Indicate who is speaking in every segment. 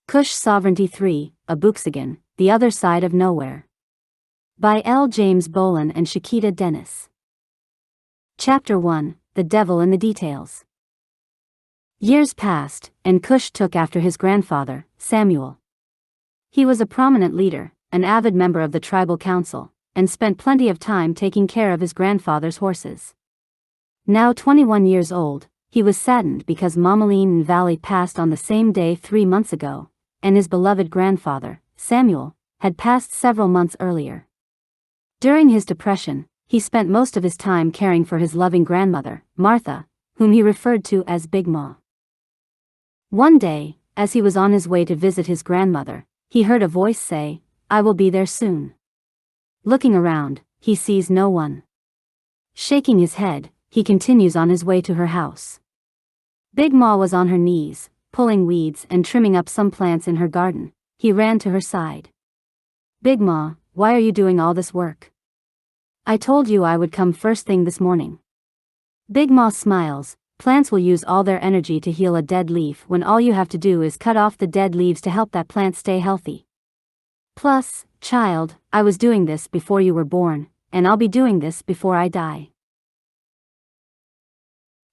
Speaker 1: Cush Sovereignty 3, Abooksigun, The Other Side of Nowhere. By L. James Bolin and Shakida Dennis. Chapter 1, The Devil in the Details. Years passed, and Cush took after his grandfather, Samuel. He was a prominent leader, an avid member of the tribal council, and spent plenty of time taking care of his grandfather's horses. Now 21 years old, he was saddened because Mamaline and Valley passed on the same day 3 months ago, and his beloved grandfather, Samuel, had passed several months earlier. During his depression, he spent most of his time caring for his loving grandmother, Martha, whom he referred to as Big Ma. One day, as he was on his way to visit his grandmother, he heard a voice say, "I will be there soon." Looking around, he sees no one. Shaking his head, he continues on his way to her house. Big Ma was on her knees, pulling weeds and trimming up some plants in her garden. He ran to her side. "Big Ma, why are you doing all this work? I told you I would come first thing this morning." Big Ma smiles. "Plants will use all their energy to heal a dead leaf when all you have to do is cut off the dead leaves to help that plant stay healthy. Plus, child, I was doing this before you were born, and I'll be doing this before I die."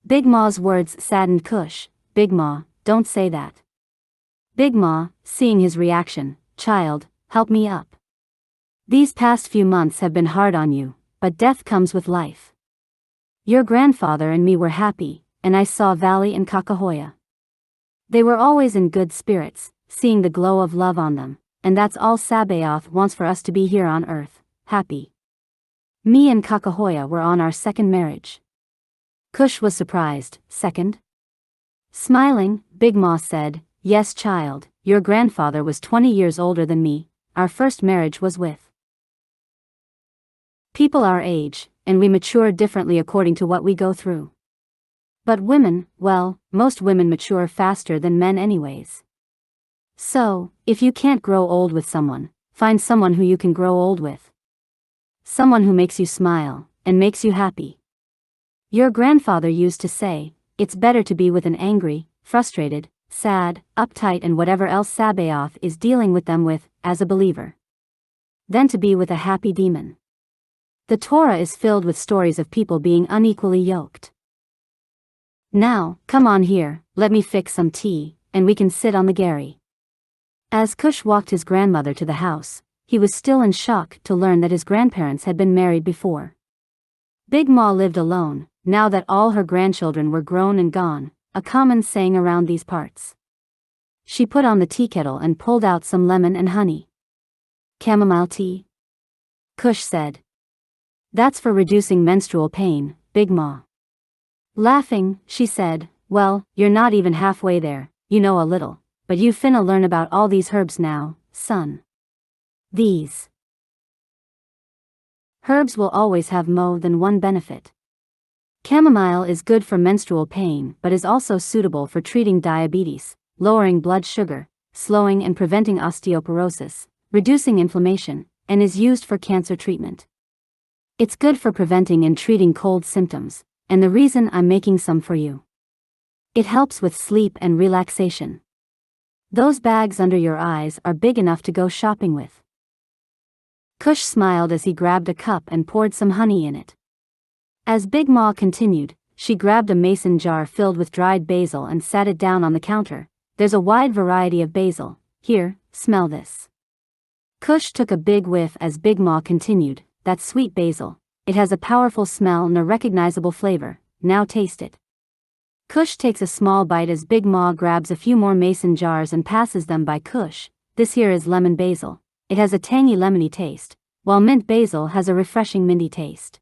Speaker 1: Big Ma's words saddened Cush. "Big Ma, don't say that." Big Ma, seeing his reaction, "Child, help me up. These past few months have been hard on you, but death comes with life. Your grandfather and me were happy, and I saw Valley and Kakahoya. They were always in good spirits, seeing the glow of love on them, and that's all Sabaoth wants for us to be here on earth, happy. Me and Kakahoya were on our second marriage." Cush was surprised. "Second?" Smiling, Big Ma said, "Yes, child, your grandfather was 20 years older than me. Our first marriage was with people our age, and we mature differently according to what we go through. But women, well, most women mature faster than men anyways. So, if you can't grow old with someone, find someone who you can grow old with. Someone who makes you smile, and makes you happy. Your grandfather used to say, it's better to be with an angry, frustrated, sad, uptight and whatever else Sabaoth is dealing with them with, as a believer, than to be with a happy demon. The Torah is filled with stories of people being unequally yoked. Now, come on here, let me fix some tea, and we can sit on the gharry." As Cush walked his grandmother to the house, he was still in shock to learn that his grandparents had been married before. Big Ma lived alone, now that all her grandchildren were grown and gone, a common saying around these parts. She put on the tea kettle and pulled out some lemon and honey. "Chamomile tea?" Cush said. "That's for reducing menstrual pain, Big Ma." Laughing, she said, "Well, you're not even halfway there, you know a little, but you finna learn about all these herbs now, son. These herbs will always have more than one benefit. Chamomile is good for menstrual pain but is also suitable for treating diabetes, lowering blood sugar, slowing and preventing osteoporosis, reducing inflammation, and is used for cancer treatment. It's good for preventing and treating cold symptoms, and the reason I'm making some for you. It helps with sleep and relaxation. Those bags under your eyes are big enough to go shopping with." Cush smiled as he grabbed a cup and poured some honey in it. As Big Ma continued, she grabbed a mason jar filled with dried basil and sat it down on the counter. "There's a wide variety of basil. Here, smell this." Cush took a big whiff as Big Ma continued, "That's sweet basil. It has a powerful smell and a recognizable flavor. Now taste it." Cush takes a small bite as Big Ma grabs a few more mason jars and passes them by Cush. "This here is lemon basil. It has a tangy lemony taste, while mint basil has a refreshing minty taste.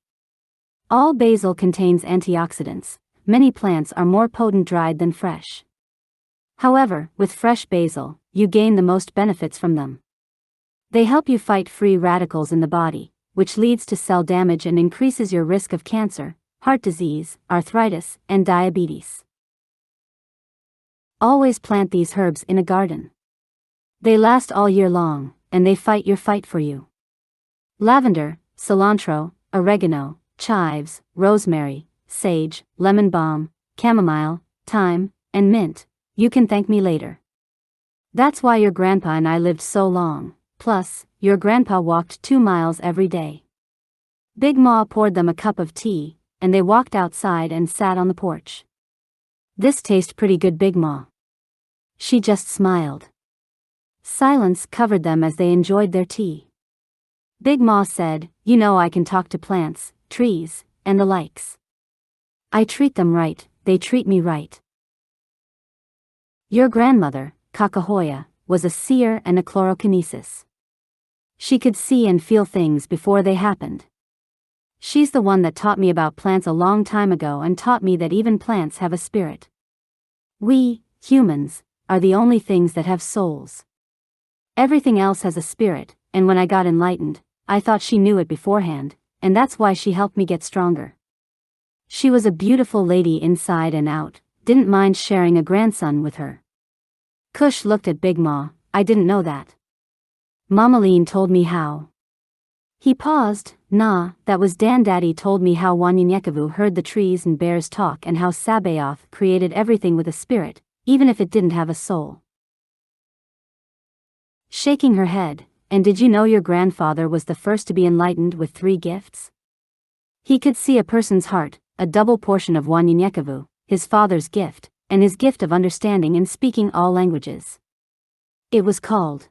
Speaker 1: All basil contains antioxidants. Many plants are more potent dried than fresh. However, with fresh basil, you gain the most benefits from them. They help you fight free radicals in the body, which leads to cell damage and increases your risk of cancer, heart disease, arthritis, and diabetes. Always plant these herbs in a garden. They last all year long, and they fight your fight for you. Lavender, cilantro, oregano, chives, rosemary, sage, lemon balm, chamomile, thyme, and mint. You can thank me later." That's why your grandpa and I lived so long, plus, your grandpa walked 2 miles every day. Big Ma poured them a cup of tea, and they walked outside and sat on the porch. This tastes pretty good, Big Ma. She just smiled. Silence covered them as they enjoyed their tea. Big Ma said, "You know I can talk to plants, trees, and the likes. I treat them right, they treat me right. Your grandmother, Kakahoya, was a seer and a chlorokinesis. She could see and feel things before they happened. She's the one that taught me about plants a long time ago and taught me that even plants have a spirit. We, humans, are the only things that have souls. Everything else has a spirit, and when I got enlightened, I thought she knew it beforehand, and that's why she helped me get stronger. She was a beautiful lady inside and out, didn't mind sharing a grandson with her." Cush looked at Big Ma. "I didn't know that. Mamaline told me how." He paused. "Nah, that was Dan. Daddy told me how Wanyenyekevu heard the trees and bears talk and how Sabaoth created everything with a spirit, even if it didn't have a soul." Shaking her head, "And did you know your grandfather was the first to be enlightened with 3 gifts? He could see a person's heart, a double portion of Wanyenyekevu, his father's gift, and his gift of understanding and speaking all languages. It was called."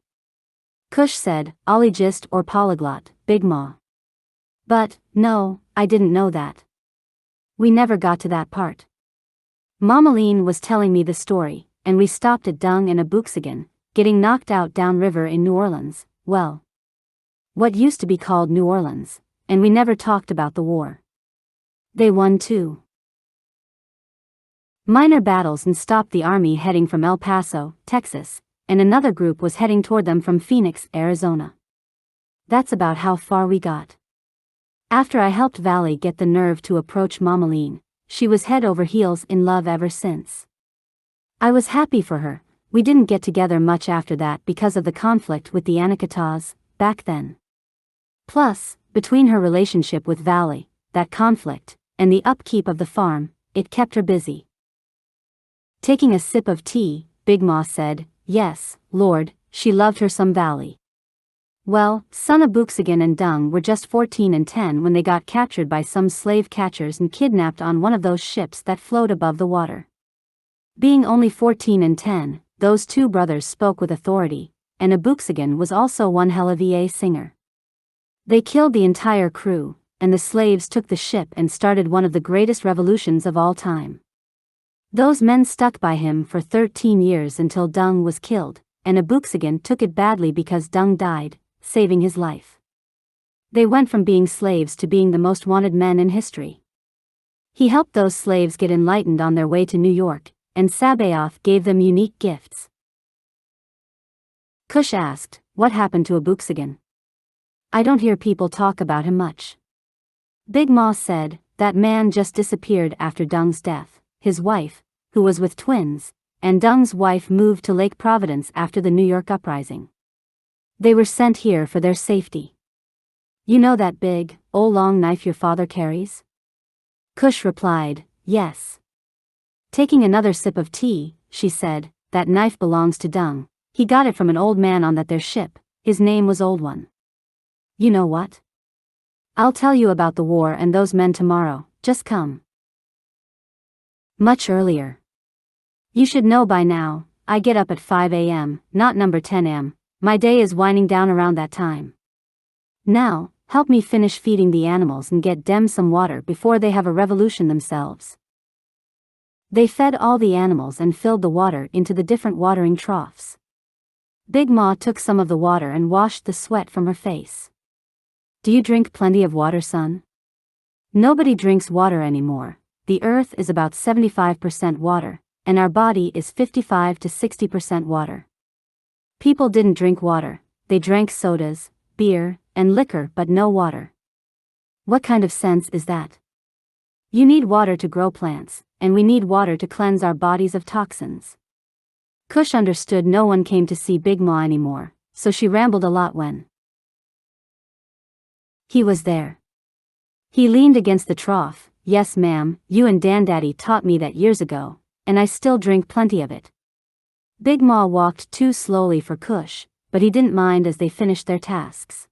Speaker 1: Cush said, "Ologist or polyglot, Big Ma." "But, no, I didn't know that. We never got to that part. Mamaline was telling me the story, and we stopped at Dung and Abooksigun, getting knocked out downriver in New Orleans, well, what used to be called New Orleans, and we never talked about the war. They won 2 minor battles and stopped the army heading from El Paso, Texas, and another group was heading toward them from Phoenix, Arizona. That's about how far we got. After I helped Valley get the nerve to approach Mamaline, she was head over heels in love ever since. I was happy for her. We didn't get together much after that because of the conflict with the Anakitas, back then. Plus, between her relationship with Valley, that conflict, and the upkeep of the farm, it kept her busy." Taking a sip of tea, Big Ma said, "Yes, Lord, she loved her some Valley. Well, son Abooksigun and Dung were just 14 and 10 when they got captured by some slave catchers and kidnapped on one of those ships that float above the water. Being only 14 and 10, those 2 brothers spoke with authority, and Abooksigun was also one hell of a singer. They killed the entire crew, and the slaves took the ship and started one of the greatest revolutions of all time. Those men stuck by him for 13 years until Dung was killed, and Abooksigun took it badly because Dung died, saving his life. They went from being slaves to being the most wanted men in history. He helped those slaves get enlightened on their way to New York, and Sabaoth gave them unique gifts." Cush asked, "What happened to Abooksigun? I don't hear people talk about him much." Big Ma said, "That man just disappeared after Dung's death. His wife, who was with twins, and Dung's wife moved to Lake Providence after the New York uprising. They were sent here for their safety. You know that big, long knife your father carries?" Cush replied, "Yes." Taking another sip of tea, she said, "That knife belongs to Dung. He got it from an old man on their ship. His name was Old One. You know what? I'll tell you about the war and those men tomorrow, just come." Much earlier. "You should know by now, I get up at 5 a.m., not number 10 a.m., my day is winding down around that time. Now, help me finish feeding the animals and get them some water before they have a revolution themselves." They fed all the animals and filled the water into the different watering troughs. Big Ma took some of the water and washed the sweat from her face. "Do you drink plenty of water, son?" "Nobody drinks water anymore. The earth is about 75% water, and our body is 55 to 60% water. People didn't drink water, they drank sodas, beer, and liquor but no water. What kind of sense is that? You need water to grow plants, and we need water to cleanse our bodies of toxins." Cush understood no one came to see Big Ma anymore, so she rambled a lot when he was there. He leaned against the trough. "Yes ma'am, you and Dan Daddy taught me that years ago, and I still drink plenty of it. Big Ma walked too slowly for Cush, but he didn't mind as they finished their tasks.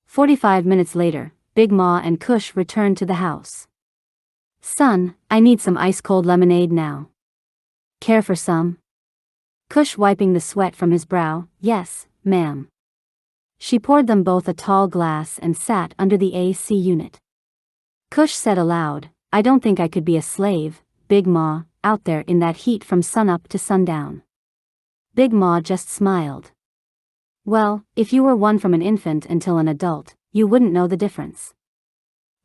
Speaker 1: 45 minutes later, Big Ma and Cush returned to the house. "Son, I need some ice-cold lemonade now. Care for some?" Cush wiping the sweat from his brow. "Yes, ma'am." She poured them both a tall glass and sat under the AC unit. Cush said aloud, "I don't think I could be a slave, Big Ma, out there in that heat from sunup to sundown." Big Ma just smiled. "Well, if you were one from an infant until an adult, you wouldn't know the difference.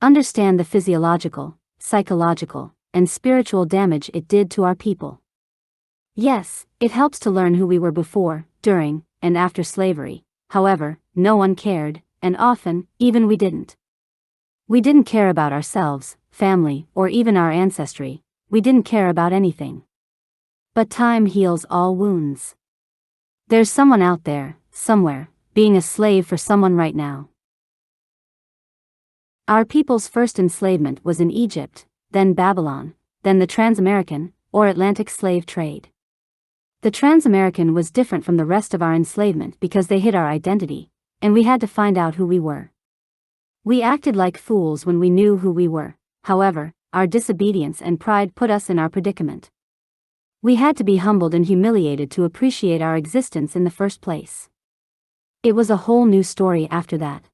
Speaker 1: Understand the physiological, psychological, and spiritual damage it did to our people. Yes, it helps to learn who we were before, during, and after slavery. However, no one cared, and often, even we didn't. We didn't care about ourselves, family, or even our ancestry. We didn't care about anything. But time heals all wounds. There's someone out there, somewhere, being a slave for someone right now. Our people's first enslavement was in Egypt, then Babylon, then the Trans-American, or Atlantic slave trade. The Trans-American was different from the rest of our enslavement because they hid our identity, and we had to find out who we were. We acted like fools when we knew who we were. However, our disobedience and pride put us in our predicament. We had to be humbled and humiliated to appreciate our existence in the first place. It was a whole new story after that.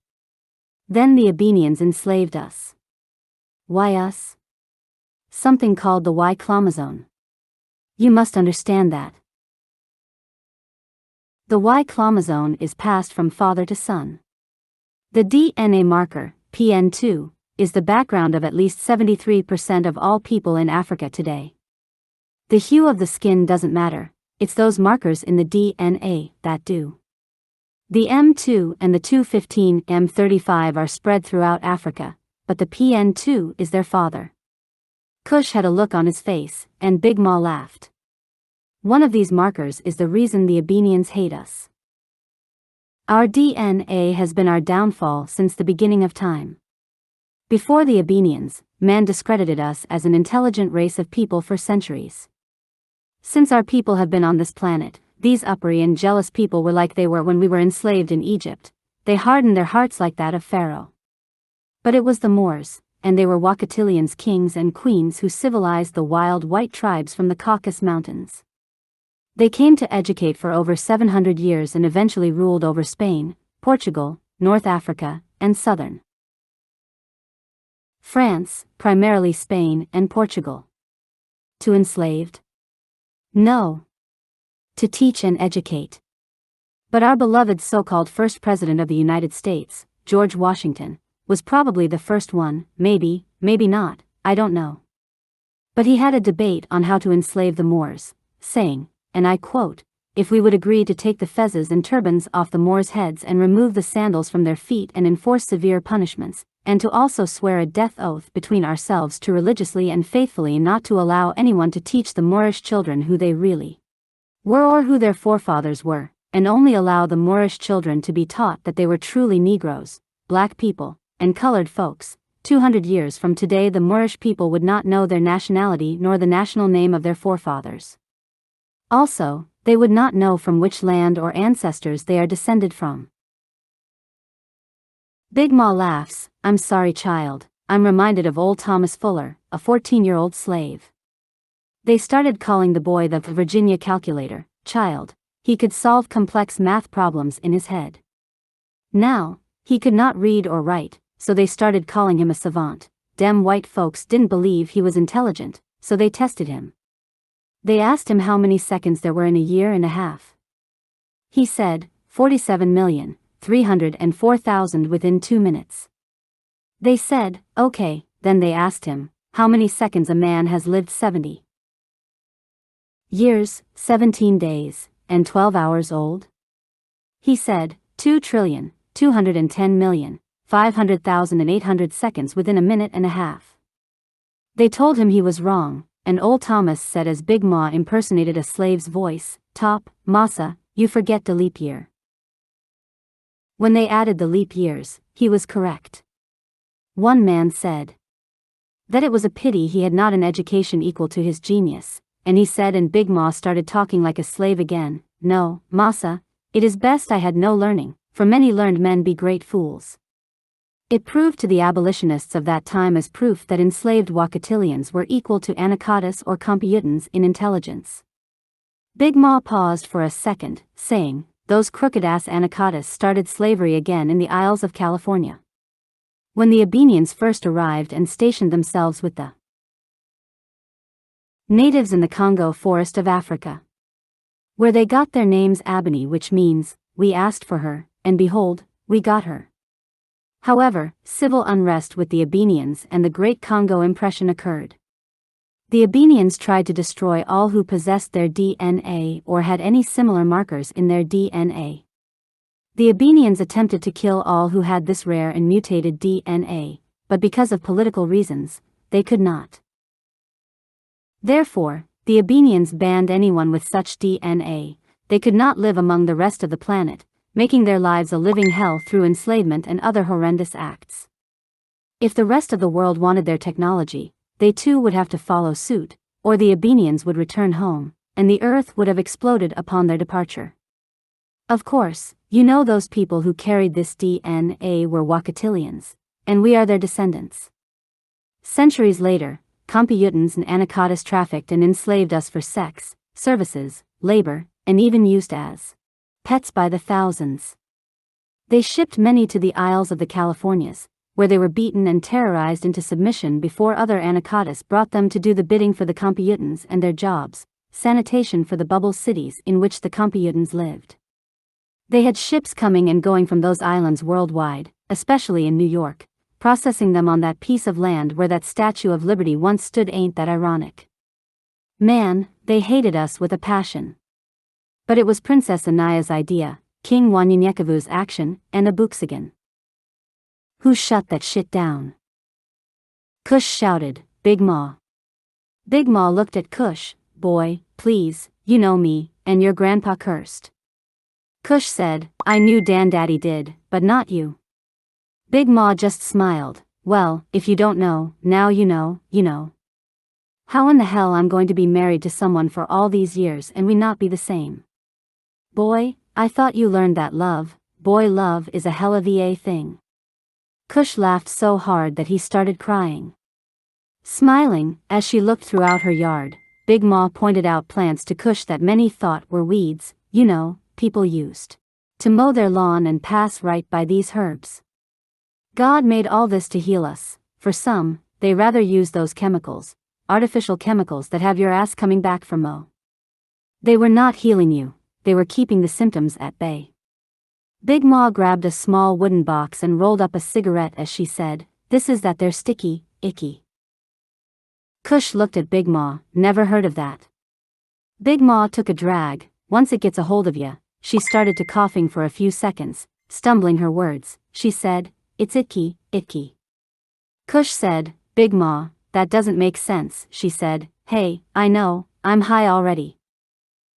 Speaker 1: Then the Abenians enslaved us. Why us? Something called the Y chromosome. You must understand that. The Y chromosome is passed from father to son. The DNA marker, PN2, is the background of at least 73% of all people in Africa today. The hue of the skin doesn't matter, it's those markers in the DNA that do. The M2 and the 215M35 are spread throughout Africa, but the PN2 is their father. Cush had a look on his face, and Big Ma laughed. One of these markers is the reason the Abenians hate us. Our DNA has been our downfall since the beginning of time. Before the Abenians, man discredited us as an intelligent race of people for centuries. Since our people have been on this planet, these uppity and jealous people were like they were when we were enslaved in Egypt. They hardened their hearts like that of Pharaoh. But it was the Moors, and they were Wakatilians, kings and queens who civilized the wild white tribes from the Caucasus Mountains. They came to educate for over 700 years and eventually ruled over Spain, Portugal, North Africa, and southern France, primarily Spain and Portugal. To enslaved? No. To teach and educate. But our beloved so-called first president of the United States, George Washington, was probably the first one, maybe not, I don't know. But he had a debate on how to enslave the Moors, saying, and I quote, "If we would agree to take the fezzes and turbans off the Moors' heads and remove the sandals from their feet and enforce severe punishments, and to also swear a death oath between ourselves to religiously and faithfully not to allow anyone to teach the Moorish children who they really were or who their forefathers were, and only allow the Moorish children to be taught that they were truly Negroes, black people, and colored folks, 200 years from today the Moorish people would not know their nationality nor the national name of their forefathers. Also, they would not know from which land or ancestors they are descended from." Big Ma laughs. "I'm sorry, child, I'm reminded of old Thomas Fuller, a 14-year-old slave. They started calling the boy the Virginia calculator, child. He could solve complex math problems in his head. Now, he could not read or write, so they started calling him a savant. Dem white folks didn't believe he was intelligent, so they tested him. They asked him how many seconds there were in a year and a half. He said, 47,304,000 within 2 minutes. They said, okay, then they asked him, how many seconds a man has lived 70 years, 17 days, and 12 hours old? He said, 2,210,500,800 seconds within a minute and a half. They told him he was wrong. And old Thomas said as Big Ma impersonated a slave's voice, "Top, massa, you forget the leap year." When they added the leap years, he was correct. One man said that it was a pity he had not an education equal to his genius, and he said, and Big Ma started talking like a slave again, "No, massa, it is best I had no learning, for many learned men be great fools." It proved to the abolitionists of that time as proof that enslaved Wakatilians were equal to Anacotis or Computans in intelligence. Big Ma paused for a second, saying, "Those crooked-ass Anacotis started slavery again in the Isles of California. When the Abenians first arrived and stationed themselves with the natives in the Congo forest of Africa, where they got their names Abeni, which means, we asked for her, and behold, we got her." However, civil unrest with the Abenians and the Great Congo Impression occurred. The Abenians tried to destroy all who possessed their DNA or had any similar markers in their DNA. The Abenians attempted to kill all who had this rare and mutated DNA, but because of political reasons, they could not. Therefore, the Abenians banned anyone with such DNA. They could not live among the rest of the planet, making their lives a living hell through enslavement and other horrendous acts. If the rest of the world wanted their technology, they too would have to follow suit, or the Abenians would return home, and the earth would have exploded upon their departure. Of course, you know those people who carried this DNA were Wakatilians, and we are their descendants. Centuries later, Computans and Anacotis trafficked and enslaved us for sex, services, labor, and even used as pets by the thousands. They shipped many to the Isles of the Californias, where they were beaten and terrorized into submission before other Anacotis brought them to do the bidding for the Computans and their jobs, sanitation for the bubble cities in which the Computans lived. They had ships coming and going from those islands worldwide, especially in New York, processing them on that piece of land where that Statue of Liberty once stood. Ain't that ironic? Man, they hated us with a passion. But it was Princess Anaya's idea, King Wanyenyekevu's action, and Abooksigun. Who shut that shit down? Cush shouted, "Big Ma." Big Ma looked at Cush, "Boy, please, you know me, and your grandpa cursed." Cush said, "I knew Dan Daddy did, but not you." Big Ma just smiled, "Well, if you don't know, now you know, you know. How in the hell I'm going to be married to someone for all these years and we not be the same? Boy, I thought you learned that love is a hell of a thing." Cush laughed so hard that he started crying. Smiling, as she looked throughout her yard, Big Ma pointed out plants to Cush that many thought were weeds. You know, people used to mow their lawn and pass right by these herbs. God made all this to heal us. For some, they rather use those chemicals, artificial chemicals that have your ass coming back for mow. They were not healing you, they were keeping the symptoms at bay. Big Ma grabbed a small wooden box and rolled up a cigarette as she said, "This is that they're sticky, icky." Cush looked at Big Ma, "Never heard of that." Big Ma took a drag. Once it gets a hold of ya, she started to coughing for a few seconds, stumbling her words. She said, "It's icky, icky." Cush said, "Big Ma, that doesn't make sense," she said. "Hey, I know, I'm high already.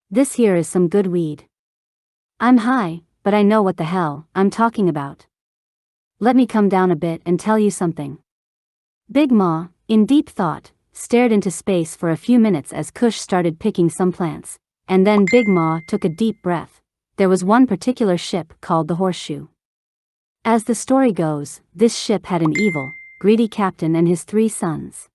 Speaker 1: This here is some good weed. I'm high, but I know what the hell I'm talking about. Let me come down a bit and tell you something." Big Ma, in deep thought, stared into space for a few minutes as Cush started picking some plants, and then Big Ma took a deep breath. There was one particular ship called the Horseshoe. As the story goes, this ship had an evil, greedy captain and his 3 sons,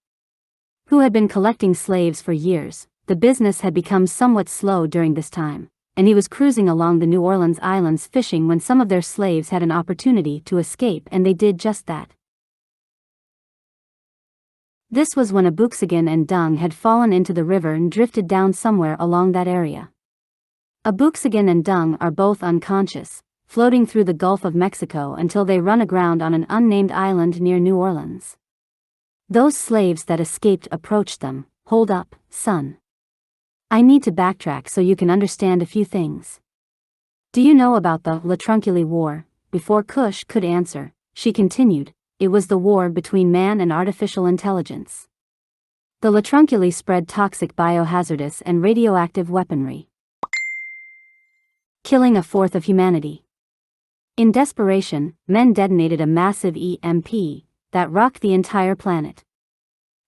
Speaker 1: who had been collecting slaves for years. The business had become somewhat slow during this time, and he was cruising along the New Orleans Islands fishing when some of their slaves had an opportunity to escape, and they did just that. This was when Abooksigun and Dung had fallen into the river and drifted down somewhere along that area. Abooksigun and Dung are both unconscious, floating through the Gulf of Mexico until they run aground on an unnamed island near New Orleans. Those slaves that escaped approached them. "Hold up, son. I need to backtrack so you can understand a few things. Do you know about the Latrunkuli War?" Before Cush could answer, she continued, "It was the war between man and artificial intelligence. The Latrunkuli spread toxic biohazardous and radioactive weaponry, killing a fourth of humanity. In desperation, men detonated a massive EMP that rocked the entire planet.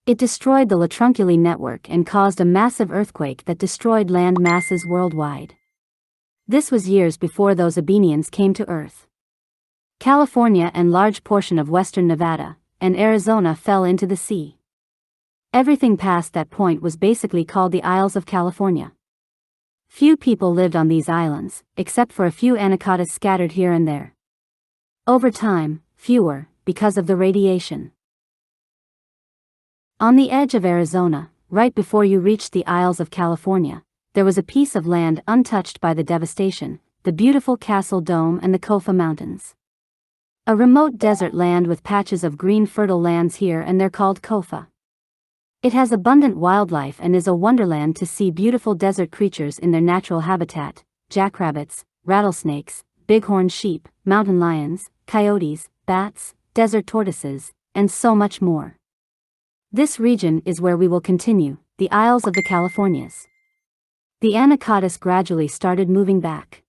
Speaker 1: It destroyed the Latrunculi network and caused a massive earthquake that destroyed land masses worldwide. This was years before those Abenians came to Earth. California and large portion of western Nevada and Arizona fell into the sea. Everything past that point was basically called the Isles of California. Few people lived on these islands, except for a few anacondas scattered here and there. Over time, fewer, because of the radiation. On the edge of Arizona, right before you reached the Isles of California, there was a piece of land untouched by the devastation, the beautiful Castle Dome and the Kofa Mountains. A remote desert land with patches of green fertile lands here and there called Kofa. It has abundant wildlife and is a wonderland to see beautiful desert creatures in their natural habitat, jackrabbits, rattlesnakes, bighorn sheep, mountain lions, coyotes, bats, desert tortoises, and so much more. This region is where we will continue, the Isles of the Californias. The anacondas gradually started moving back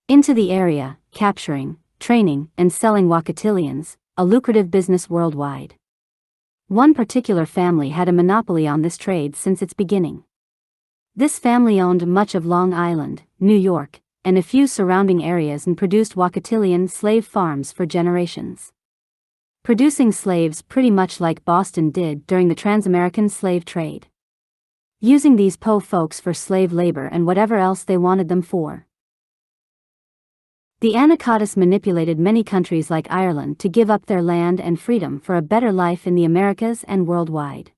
Speaker 1: into the area, capturing, training, and selling Wakatilians, a lucrative business worldwide. One particular family had a monopoly on this trade since its beginning. This family owned much of Long Island, New York, and a few surrounding areas and produced Wakatilian slave farms for generations. Producing slaves pretty much like Boston did during the Trans-American slave trade. Using these po folks for slave labor and whatever else they wanted them for. The anacondas manipulated many countries like Ireland to give up their land and freedom for a better life in the Americas and worldwide.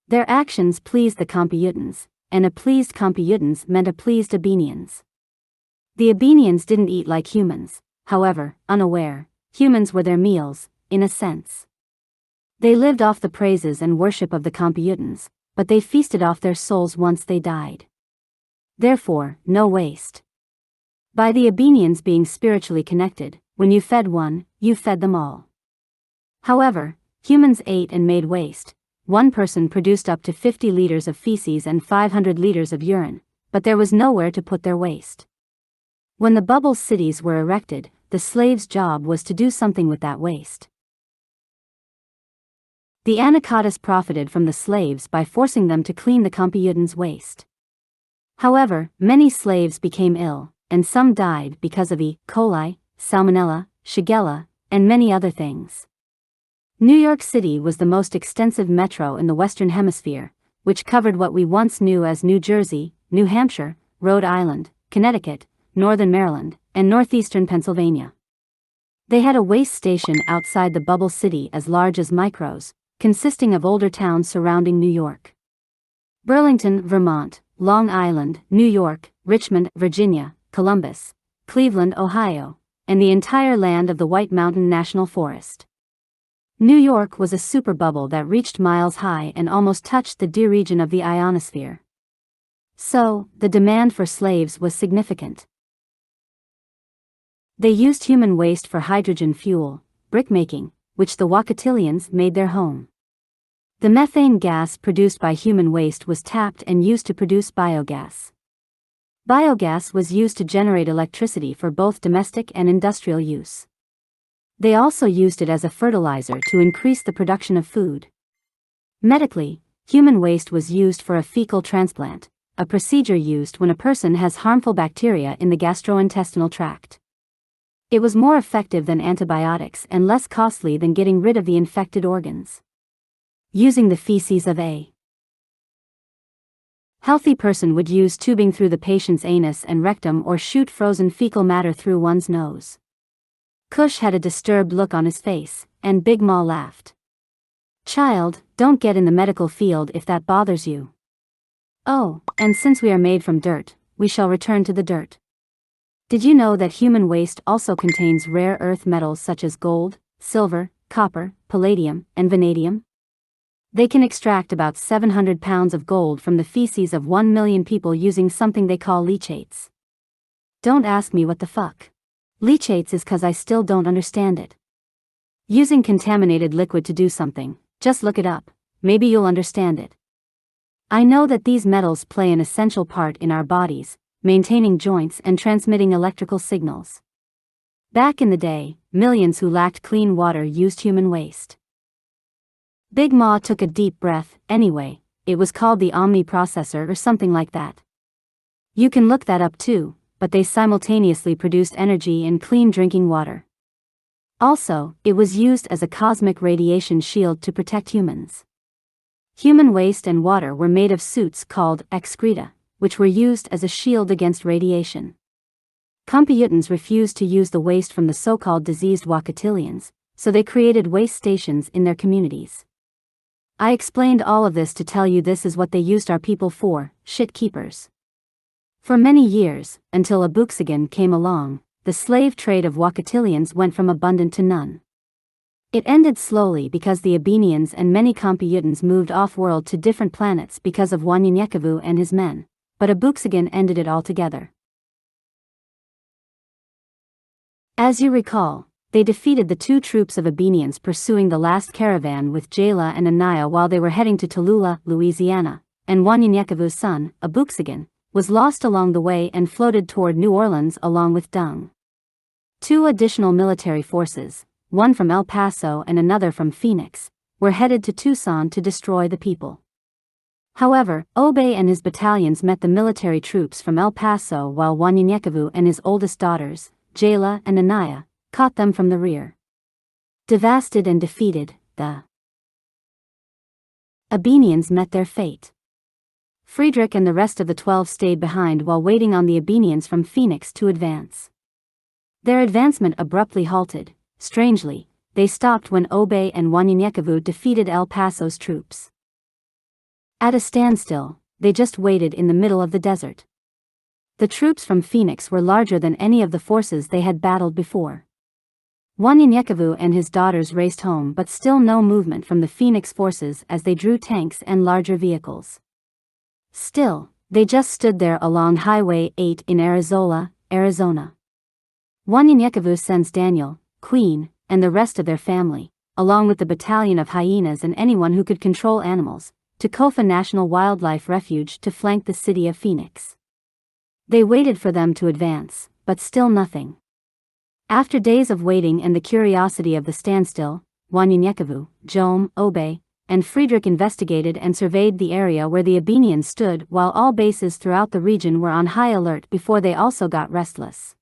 Speaker 1: Their actions pleased the Computans, and a pleased Computans meant a pleased Abenians. The Abenians didn't eat like humans, however, unaware, humans were their meals, in a sense. They lived off the praises and worship of the Computans, but they feasted off their souls once they died. Therefore, no waste. By the Abenians being spiritually connected, when you fed one, you fed them all. However, humans ate and made waste. One person produced up to 50 liters of feces and 500 liters of urine, but there was nowhere to put their waste. When the bubble cities were erected, the slave's job was to do something with that waste. The anacondas profited from the slaves by forcing them to clean the Computans' waste. However, many slaves became ill, and some died because of E. coli, salmonella, shigella, and many other things. New York City was the most extensive metro in the Western Hemisphere, which covered what we once knew as New Jersey, New Hampshire, Rhode Island, Connecticut, Northern Maryland, and northeastern Pennsylvania. They had a waste station outside the bubble city as large as micros, consisting of older towns surrounding New York. Burlington, Vermont, Long Island, New York, Richmond, Virginia, Columbus, Cleveland, Ohio, and the entire land of the White Mountain National Forest. New York was a superbubble that reached miles high and almost touched the deer region of the ionosphere. So, the demand for slaves was significant. They used human waste for hydrogen fuel, brickmaking, which the Wakatilians made their home. The methane gas produced by human waste was tapped and used to produce biogas. Biogas was used to generate electricity for both domestic and industrial use. They also used it as a fertilizer to increase the production of food. Medically, human waste was used for a fecal transplant, a procedure used when a person has harmful bacteria in the gastrointestinal tract. It was more effective than antibiotics and less costly than getting rid of the infected organs. Using the feces of a healthy person would use tubing through the patient's anus and rectum or shoot frozen fecal matter through one's nose. Cush had a disturbed look on his face, and Big Ma laughed. "Child, don't get in the medical field if that bothers you. Oh, and since we are made from dirt, we shall return to the dirt. Did you know that human waste also contains rare earth metals such as gold, silver, copper, palladium, and vanadium? They can extract about 700 pounds of gold from the feces of 1 million people using something they call leachates. Don't ask me what the fuck leachates is, cause I still don't understand it. Using contaminated liquid to do something, just look it up, maybe you'll understand it. I know that these metals play an essential part in our bodies, maintaining joints and transmitting electrical signals. Back in the day, millions who lacked clean water used human waste. Big Ma took a deep breath. Anyway, it was called the Omni processor or something like that. You can look that up too, but they simultaneously produced energy and clean drinking water. Also, it was used as a cosmic radiation shield to protect humans. Human waste and water were made of suits called excreta, which were used as a shield against radiation. Computans refused to use the waste from the so-called diseased Wakatilians, so they created waste stations in their communities. I explained all of this to tell you this is what they used our people for, shit keepers. For many years, until Abooksigun came along, the slave trade of Wakatilians went from abundant to none. It ended slowly because the Abenians and many Computans moved off-world to different planets because of Wanyenyekevu and his men, but Abooksigun ended it altogether. As you recall, they defeated the two troops of Abenians pursuing the last caravan with Jayla and Anaya while they were heading to Tallulah, Louisiana, and Wanyenyekevu's son, Abooksigun, was lost along the way and floated toward New Orleans along with Dung. Two additional military forces, one from El Paso and another from Phoenix, were headed to Tucson to destroy the people. However, Obey and his battalions met the military troops from El Paso while Wanyenyekevu and his oldest daughters, Jayla and Anaya, caught them from the rear. Devastated and defeated, the Abenians met their fate. Friedrich and the rest of the 12 stayed behind while waiting on the Abenians from Phoenix to advance. Their advancement abruptly halted. Strangely, they stopped when Obey and Wanyenyekevu defeated El Paso's troops. At a standstill, they just waited in the middle of the desert. The troops from Phoenix were larger than any of the forces they had battled before. Wanyenyekevu and his daughters raced home, but still no movement from the Phoenix forces as they drew tanks and larger vehicles. Still, they just stood there along Highway 8 in Arizona. Wanyenyekevu sends Daniel, Queen, and the rest of their family, along with the battalion of hyenas and anyone who could control animals, to Kofa National Wildlife Refuge to flank the city of Phoenix. They waited for them to advance, but still nothing. After days of waiting and the curiosity of the standstill, Wanyenyekevu, Jom, Obey, and Friedrich investigated and surveyed the area where the Abenians stood while all bases throughout the region were on high alert before they also got restless.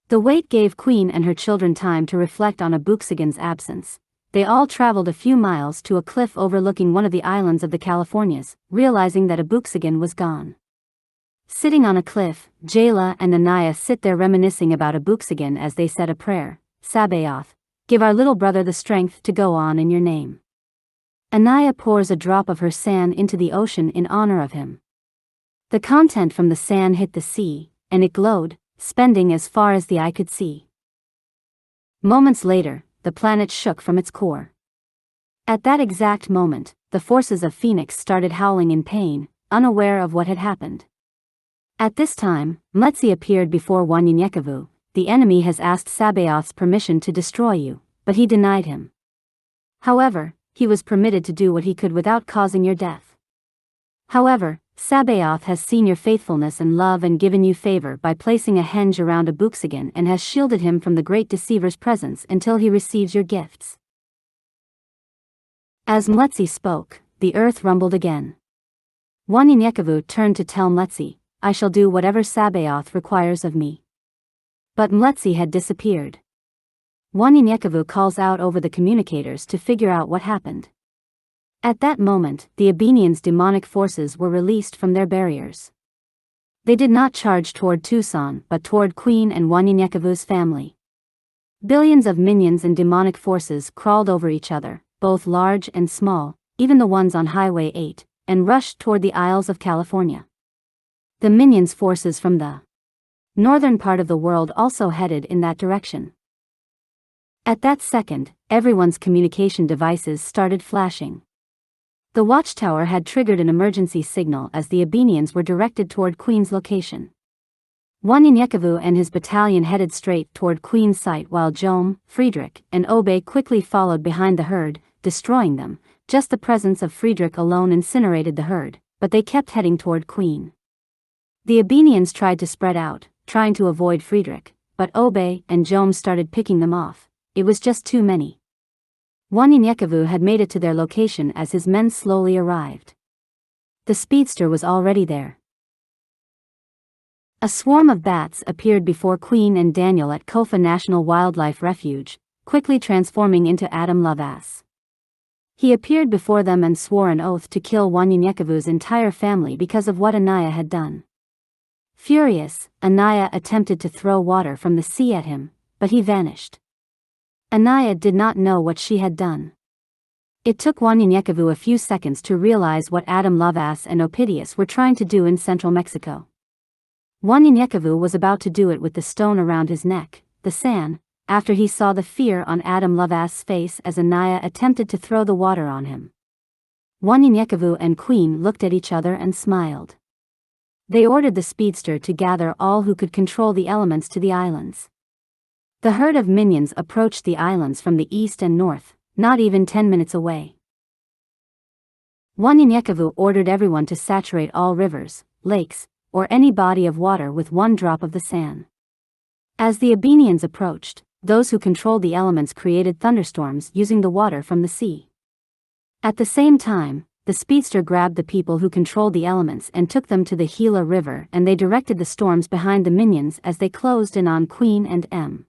Speaker 1: The wait gave Queen and her children time to reflect on Abooksigun's absence. They all traveled a few miles to a cliff overlooking one of the islands of the Californias, realizing that Abooksigun was gone. Sitting on a cliff, Jayla and Anaya sit there reminiscing about Abooksigun as they said a prayer. Sabaoth, give our little brother the strength to go on in your name. Anaya pours a drop of her sand into the ocean in honor of him. The content from the sand hit the sea, and it glowed, spending as far as the eye could see. Moments later, the planet shook from its core. At that exact moment, the forces of Phoenix started howling in pain, unaware of what had happened. At this time, Mletsi appeared before Wanyenyekevu. The enemy has asked Sabaoth's permission to destroy you, but he denied him. However, he was permitted to do what he could without causing your death. However, Sabaoth has seen your faithfulness and love and given you favor by placing a henge around Abooksigun and has shielded him from the great deceiver's presence until he receives your gifts. As Mletsi spoke, the earth rumbled again. Wanyenyekevu turned to tell Mletsi, I shall do whatever Sabaoth requires of me. But Mletsi had disappeared. Wanyenyekevu calls out over the communicators to figure out what happened. At that moment, the Abenians' demonic forces were released from their barriers. They did not charge toward Tucson but toward Queen and Wanyenyekevu's family. Billions of minions and demonic forces crawled over each other, both large and small, even the ones on Highway 8, and rushed toward the Isles of California. The minions' forces from the northern part of the world also headed in that direction. At that second, everyone's communication devices started flashing. The watchtower had triggered an emergency signal as the Abenians were directed toward Queen's location. Wanyenyekevu and his battalion headed straight toward Queen's site while Jom, Friedrich, and Obey quickly followed behind the herd, destroying them. Just the presence of Friedrich alone incinerated the herd, but they kept heading toward Queen. The Abenians tried to spread out, trying to avoid Friedrich, but Obey and Jom started picking them off. It was just too many. Wanyenyekevu had made it to their location as his men slowly arrived. The speedster was already there. A swarm of bats appeared before Queen and Daniel at Kofa National Wildlife Refuge, quickly transforming into Adam Lovas. He appeared before them and swore an oath to kill Wanyenyekevu's entire family because of what Anaya had done. Furious, Anaya attempted to throw water from the sea at him, but he vanished. Anaya did not know what she had done. It took Wanyenyekevu a few seconds to realize what Adam Lovas and Opidius were trying to do in central Mexico. Wanyenyekevu was about to do it with the stone around his neck, the san, after he saw the fear on Adam Lovas' face as Anaya attempted to throw the water on him. Wanyenyekevu and Queen looked at each other and smiled. They ordered the speedster to gather all who could control the elements to the islands. The herd of minions approached the islands from the east and north, not even 10 minutes away. Wanyenyekevu ordered everyone to saturate all rivers, lakes, or any body of water with 1 drop of the san. As the Abenians approached, those who controlled the elements created thunderstorms using the water from the sea. At the same time, the speedster grabbed the people who controlled the elements and took them to the Gila River, and they directed the storms behind the minions as they closed in on Queen and M.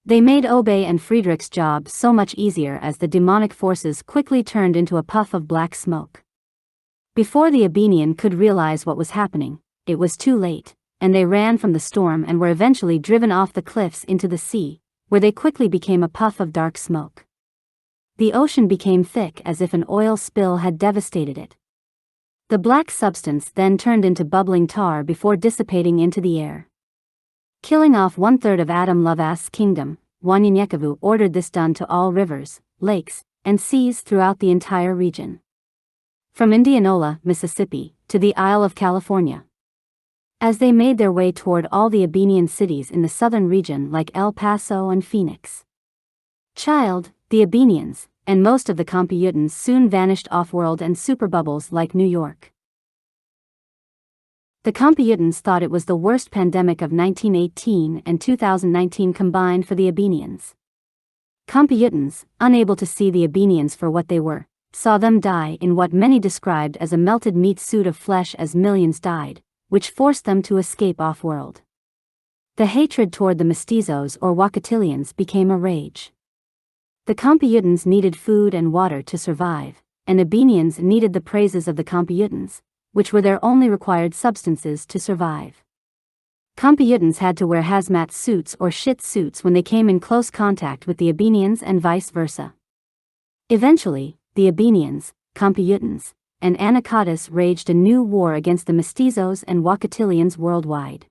Speaker 1: They made Obe and Friedrich's job so much easier as the demonic forces quickly turned into a puff of black smoke. Before the Abenian could realize what was happening, it was too late, and they ran from the storm and were eventually driven off the cliffs into the sea, where they quickly became a puff of dark smoke. The ocean became thick as if an oil spill had devastated it. The black substance then turned into bubbling tar before dissipating into the air. Killing off 1/3 of Adam Lovas' kingdom, Wanyenyekevu ordered this done to all rivers, lakes, and seas throughout the entire region. From Indianola, Mississippi, to the Isle of California. As they made their way toward all the Abenian cities in the southern region like El Paso and Phoenix. The Abenians, and most of the Computans soon vanished off-world and superbubbles like New York. The Computans thought it was the worst pandemic of 1918 and 2019 combined for the Abenians. Computans, unable to see the Abenians for what they were, saw them die in what many described as a melted meat suit of flesh as millions died, which forced them to escape off-world. The hatred toward the mestizos or Wakatilians became a rage. The Computans needed food and water to survive, and Abenians needed the praises of the Computans, which were their only required substances to survive. Computans had to wear hazmat suits or shit suits when they came in close contact with the Abenians and vice versa. Eventually, the Abenians, Computans, and Anacatis waged a new war against the mestizos and Wakatilians worldwide.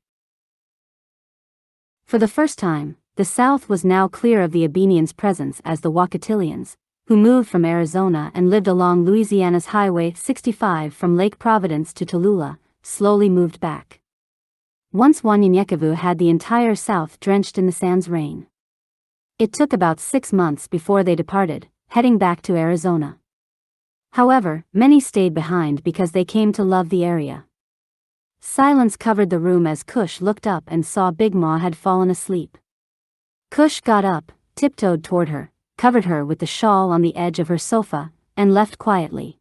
Speaker 1: For the first time, the South was now clear of the Abenians' presence as the Wakatilians, who moved from Arizona and lived along Louisiana's Highway 65 from Lake Providence to Tallulah, slowly moved back. Once Wanyenyekevu had the entire South drenched in the sans rain. It took about 6 months before they departed, heading back to Arizona. However, many stayed behind because they came to love the area. Silence covered the room as Cush looked up and saw Big Ma had fallen asleep. Cush got up, tiptoed toward her, covered her with the shawl on the edge of her sofa, and left quietly.